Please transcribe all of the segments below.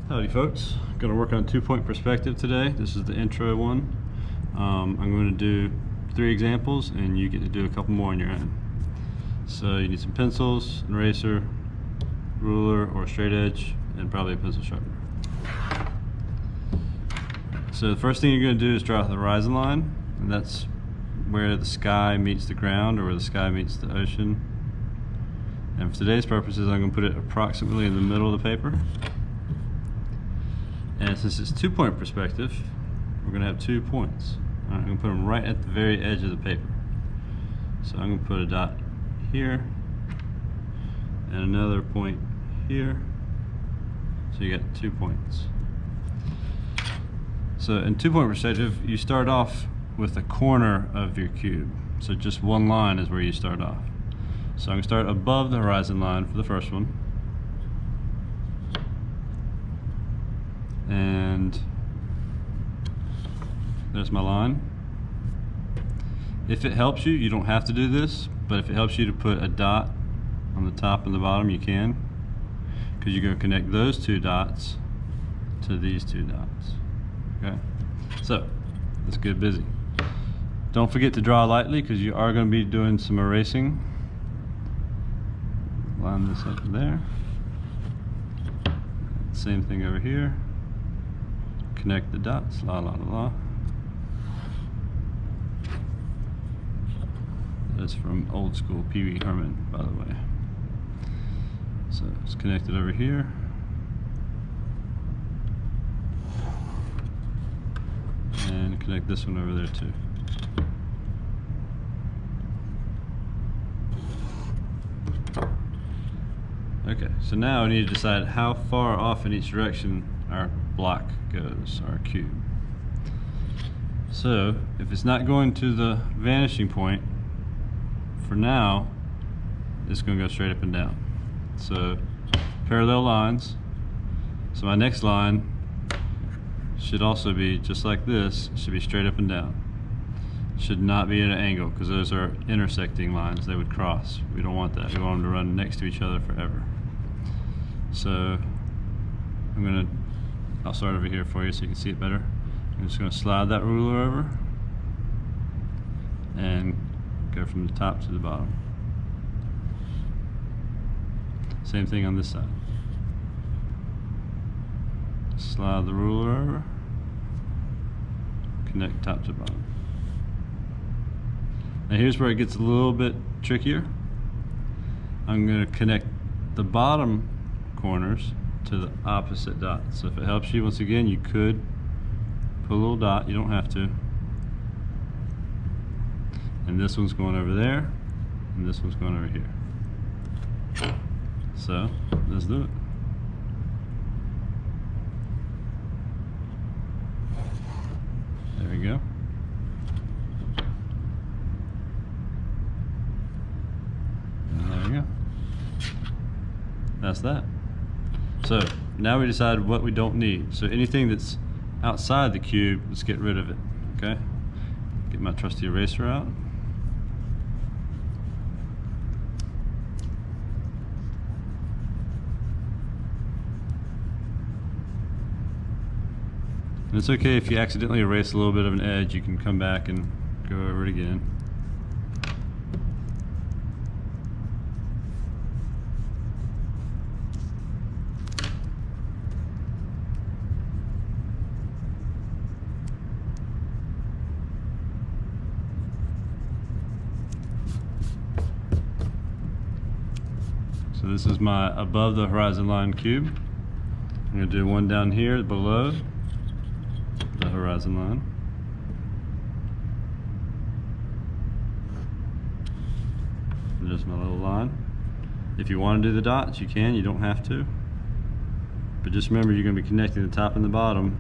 Howdy folks, going to work on 2-point perspective today. This is the intro one. I'm going to do 3 examples and you get to do a couple more on your own. So you need some pencils, an eraser, ruler or a straight edge, and probably a pencil sharpener. So the first thing you're going to do is draw the horizon line, and that's where the sky meets the ground or where the sky meets the ocean. And for today's purposes I'm going to put it approximately in the middle of the paper. And since it's 2-point perspective, we're going to have 2 points. I'm going to put them right at the very edge of the paper. So I'm going to put a dot here and another point here. So you got 2 points. So in 2-point perspective, you start off with the corner of your cube. So just one line is where you start off. So I'm going to start above the horizon line for the first one. And there's my line. If it helps you, you don't have to do this, but if it helps you to put a dot on the top and the bottom, you can, because you're going to connect those 2 dots to these 2 dots. Okay, so let's get busy. Don't forget to draw lightly, because you are going to be doing some erasing. Line this up there. Same thing over here. Connect the dots, la la la la. That's from old school Pee Wee Herman, by the way. So it's connected over here. And connect this one over there too. Okay, so now we need to decide how far off in each direction our block goes, our cube. So if it's not going to the vanishing point, for now it's going to go straight up and down. So parallel lines. So my next line should also be just like this. It should be straight up and down. Should not be at an angle, because those are intersecting lines. They would cross. We don't want that. We want them to run next to each other forever. So I'll start over here for you so you can see it better. I'm just going to slide that ruler over and go from the top to the bottom. Same thing on this side. Slide the ruler over, connect top to bottom. Now here's where it gets a little bit trickier. I'm going to connect the bottom corners to the opposite dot. So if it helps you, once again, you could put a little dot. You don't have to. And this one's going over there, and this one's going over here. So let's do it. There we go. And there we go. That's that. So now we decide what we don't need. So anything that's outside the cube, let's get rid of it. Okay? Get my trusty eraser out. And it's okay if you accidentally erase a little bit of an edge, you can come back and go over it again. So this is my above the horizon line cube. I'm going to do one down here below the horizon line. And there's my little line. If you want to do the dots, you can. You don't have to. But just remember, you're going to be connecting the top and the bottom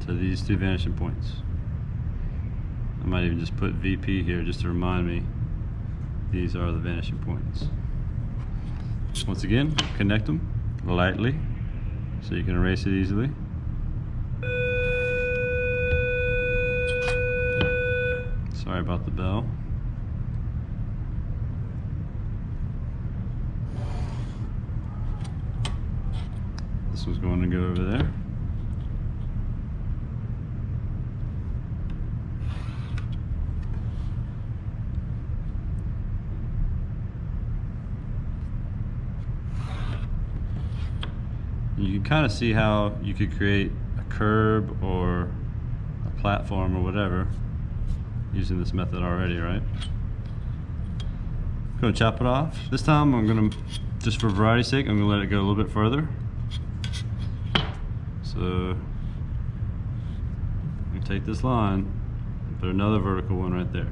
to these 2 vanishing points. I might even just put VP here just to remind me these are the vanishing points. Once again, connect them lightly so you can erase it easily. Sorry about the bell. This one's going to go over there. You can kind of see how you could create a curb or a platform or whatever using this method already, right? I'm going to chop it off. This time I'm going to, just for variety's sake, I'm going to let it go a little bit further. So I'm going to take this line and put another vertical one right there.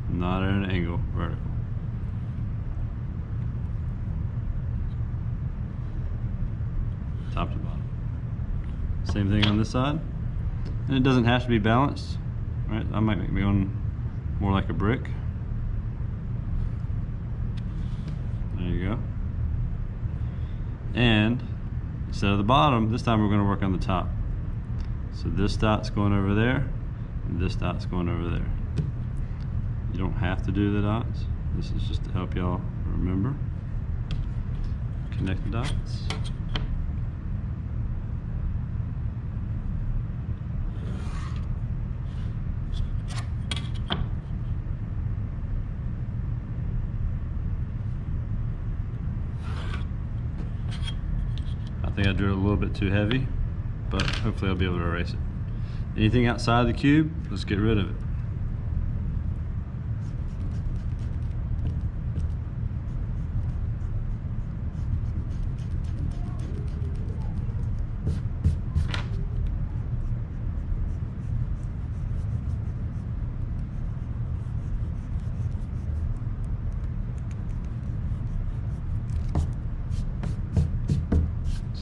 Not at an angle, vertical. Top to bottom. Same thing on this side. And it doesn't have to be balanced, right? I might make me one more like a brick. There you go. And instead of the bottom, this time we're going to work on the top. So this dot's going over there, and this dot's going over there. You don't have to do the dots. This is just to help y'all remember. Connect the dots. I think I drew it a little bit too heavy, but hopefully I'll be able to erase it. Anything outside the cube, let's get rid of it.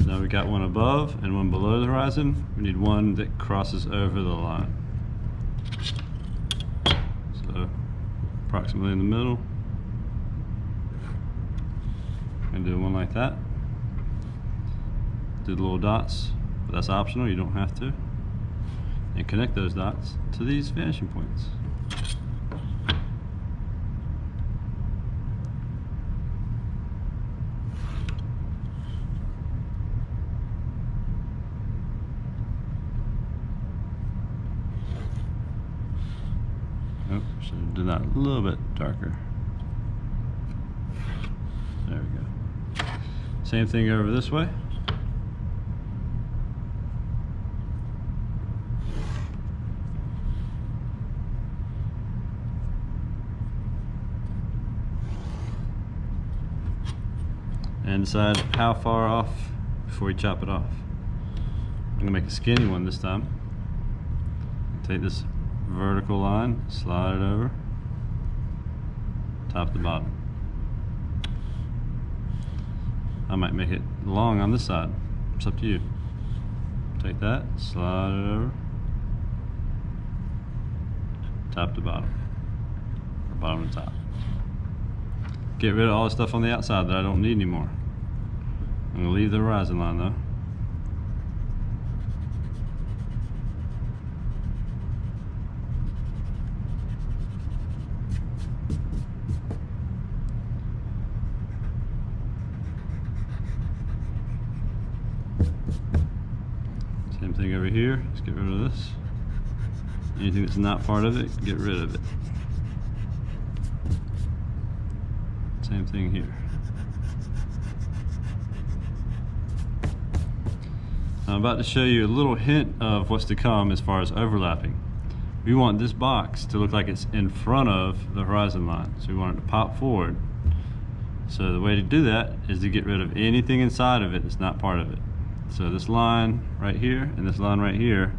Now we got one above and one below the horizon. We need one that crosses over the line. So approximately in the middle. And do one like that. Do the little dots, but that's optional, you don't have to. And connect those dots to these vanishing points. Oh, should have done that a little bit darker. There we go. Same thing over this way. And decide how far off before you chop it off. I'm gonna make a skinny one this time. Take this vertical line, slide it over, top to bottom. I might make it long on this side. It's up to you. Take that, slide it over, top to bottom, or bottom to top. Get rid of all the stuff on the outside that I don't need anymore. I'm gonna leave the horizon line though. Same thing over here, let's get rid of this. Anything that's not part of it, get rid of it. Same thing here. I'm about to show you a little hint of what's to come as far as overlapping. We want this box to look like it's in front of the horizon line. So we want it to pop forward. So the way to do that is to get rid of anything inside of it that's not part of it. So this line right here and this line right here,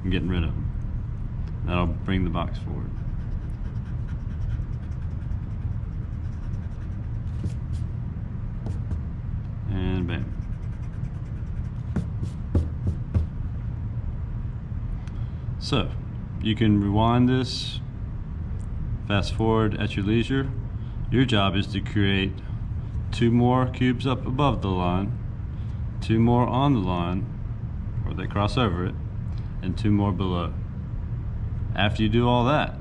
I'm getting rid of them. That'll bring the box forward. And bam. So you can rewind this, fast forward at your leisure. Your job is to create 2 more cubes up above the line, 2 more on the line, or they cross over it, and 2 more below. After you do all that,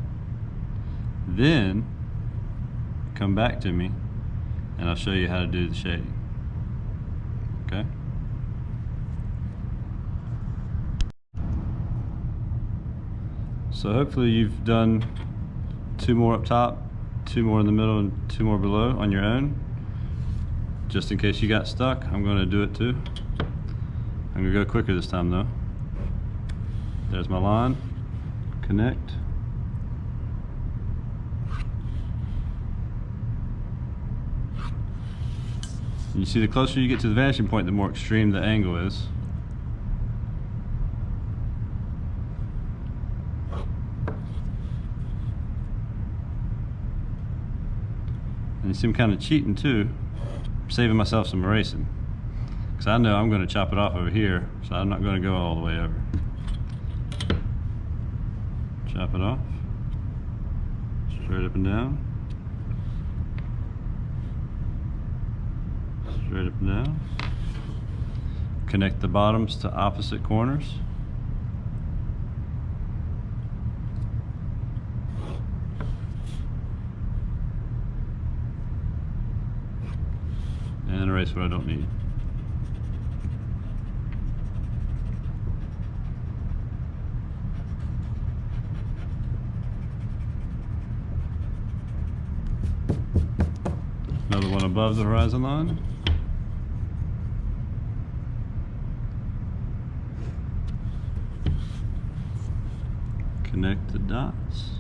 then come back to me and I'll show you how to do the shading. Okay? So hopefully you've done 2 more up top, 2 more in the middle, and 2 more below on your own. Just in case you got stuck, I'm going to do it too. I'm going to go quicker this time though. There's my line. Connect. You see, the closer you get to the vanishing point, the more extreme the angle is. And you see I'm kind of cheating too, saving myself some erasing. Because I know I'm going to chop it off over here, so I'm not going to go all the way over. Chop it off. Straight up and down. Straight up and down. Connect the bottoms to opposite corners. And erase what I don't need. Another one above the horizon line. Connect the dots.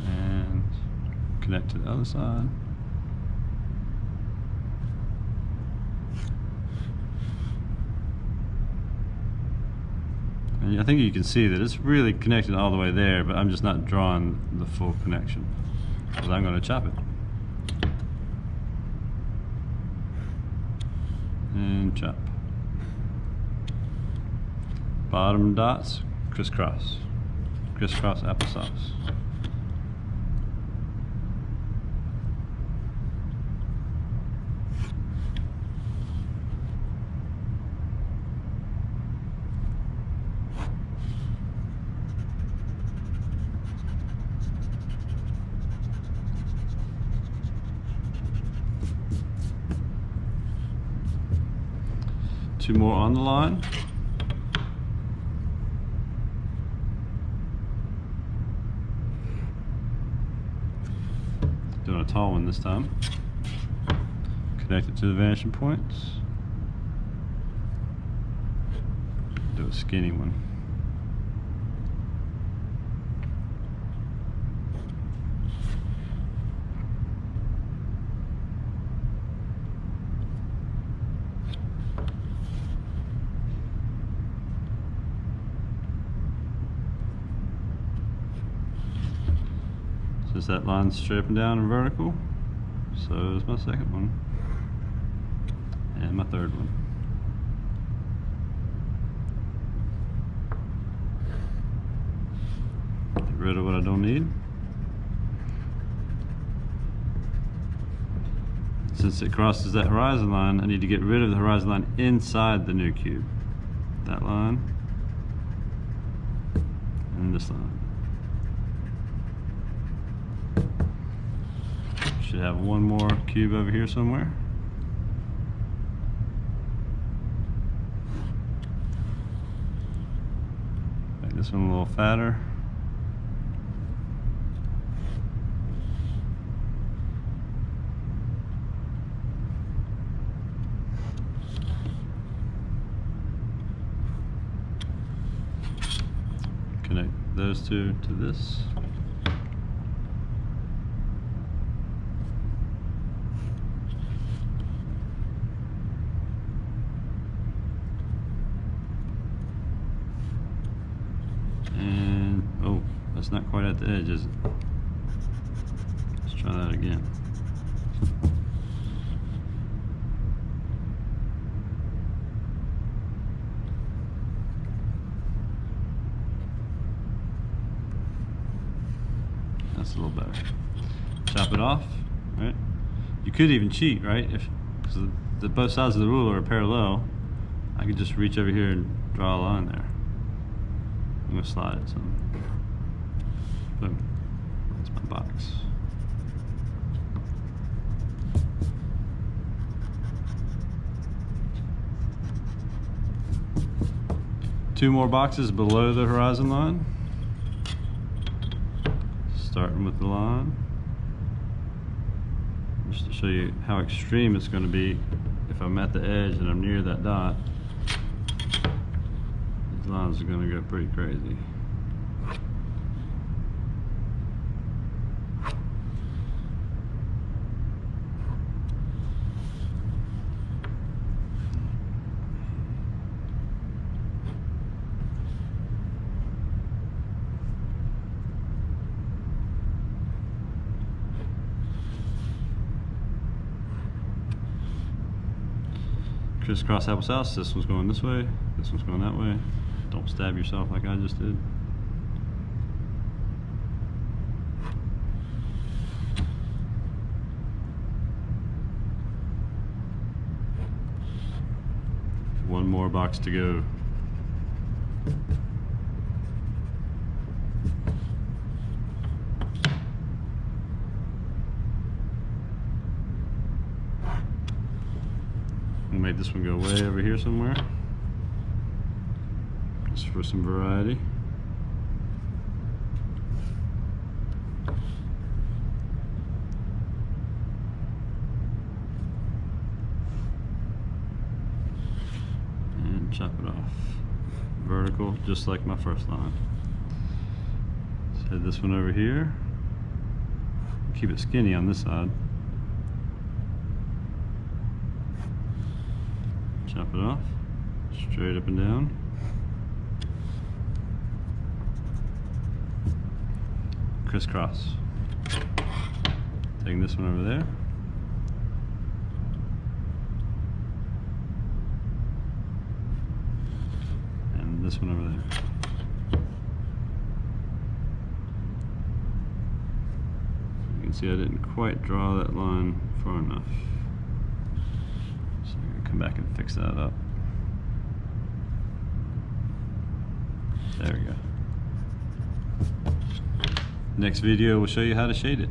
And connect to the other side. And I think you can see that it's really connected all the way there, but I'm just not drawing the full connection because I'm going to chop it. And chop. Bottom dots, crisscross. Crisscross applesauce. Two more on the line. Doing a tall one this time. Connect it to the vanishing points. Do a skinny one. Is that line straight up and down and vertical? So is my second one. And my third one. Get rid of what I don't need. Since it crosses that horizon line, I need to get rid of the horizon line inside the new cube. That line. And this line. Should have one more cube over here somewhere. Make this one a little fatter. Connect those two to this. That's not quite at the edge, is it? Let's try that again. That's a little better. Chop it off, right? You could even cheat, right? Because the both sides of the ruler are parallel, I could just reach over here and draw a line there. I'm gonna slide it some. Boom. That's my box. 2 more boxes below the horizon line. Starting with the line. Just to show you how extreme it's going to be if I'm at the edge and I'm near that dot. These lines are going to go pretty crazy. Crisscross applesauce. This one's going this way, this one's going that way. Don't stab yourself like I just did. One more box to go. We'll make this one go way over here somewhere, just for some variety. And chop it off. Vertical, just like my first line. Let's head this one over here. Keep it skinny on this side. Chop it off, straight up and down. Crisscross. Taking this one over there. And this one over there. You can see I didn't quite draw that line far enough. Come back and fix that up. There we go. Next video will show you how to shade it.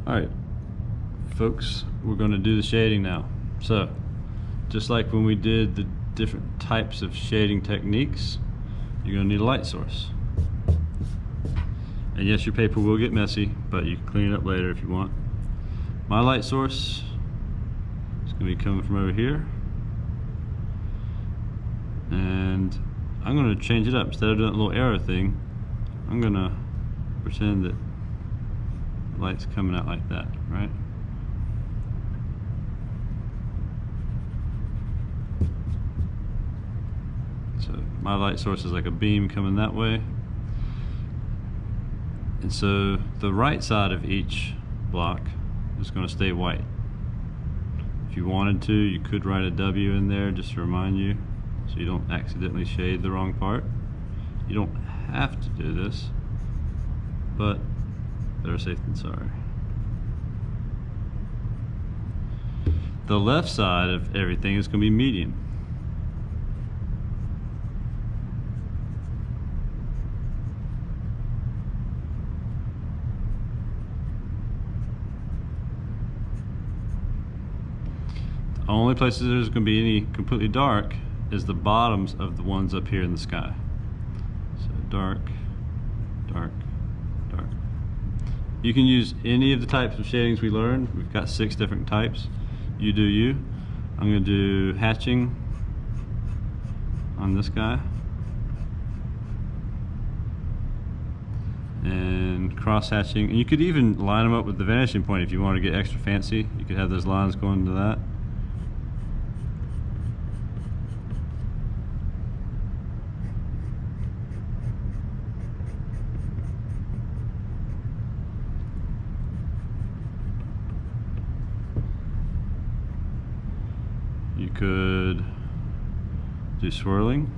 Alright, folks, we're going to do the shading now. So, just like when we did the different types of shading techniques, you're going to need a light source. And yes, your paper will get messy, but you can clean it up later if you want. My light source going to be coming from over here, and I'm going to change it up. Instead of doing that little arrow thing, I'm going to pretend that the light's coming out like that, right? So my light source is like a beam coming that way, and so the right side of each block is going to stay white. If you wanted to, you could write a W in there just to remind you, so you don't accidentally shade the wrong part. You don't have to do this, but better safe than sorry. The left side of everything is going to be medium. The only places there's going to be any completely dark is the bottoms of the ones up here in the sky. So dark, dark, dark. You can use any of the types of shadings we learned. We've got 6 different types. You do you. I'm going to do hatching on this guy, and cross hatching. And you could even line them up with the vanishing point if you want to get extra fancy. You could have those lines going to that. You could do swirling,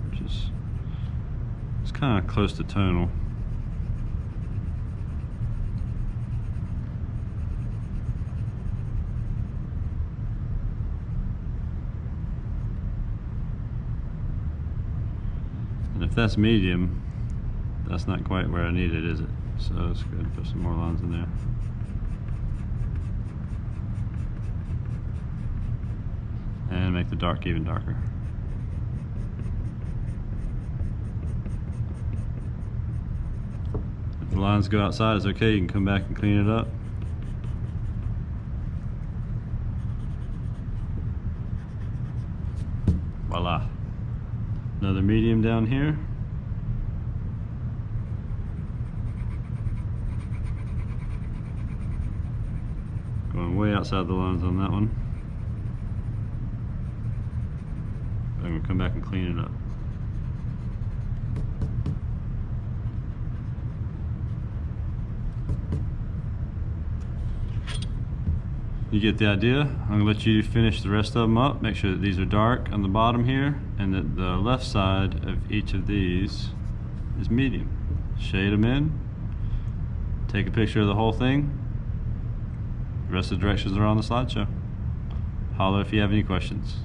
which is, it's kind of close to tonal. And if that's medium, that's not quite where I need it, is it? So let's go ahead and put some more lines in there. make the dark even darker. If the lines go outside, it's okay, you can come back and clean it up. Voila. Another medium down here. Going way outside the lines on that one. I'm going to come back and clean it up. You get the idea. I'm going to let you finish the rest of them up. Make sure that these are dark on the bottom here and that the left side of each of these is medium. Shade them in. Take a picture of the whole thing. The rest of the directions are on the slideshow. Holler if you have any questions.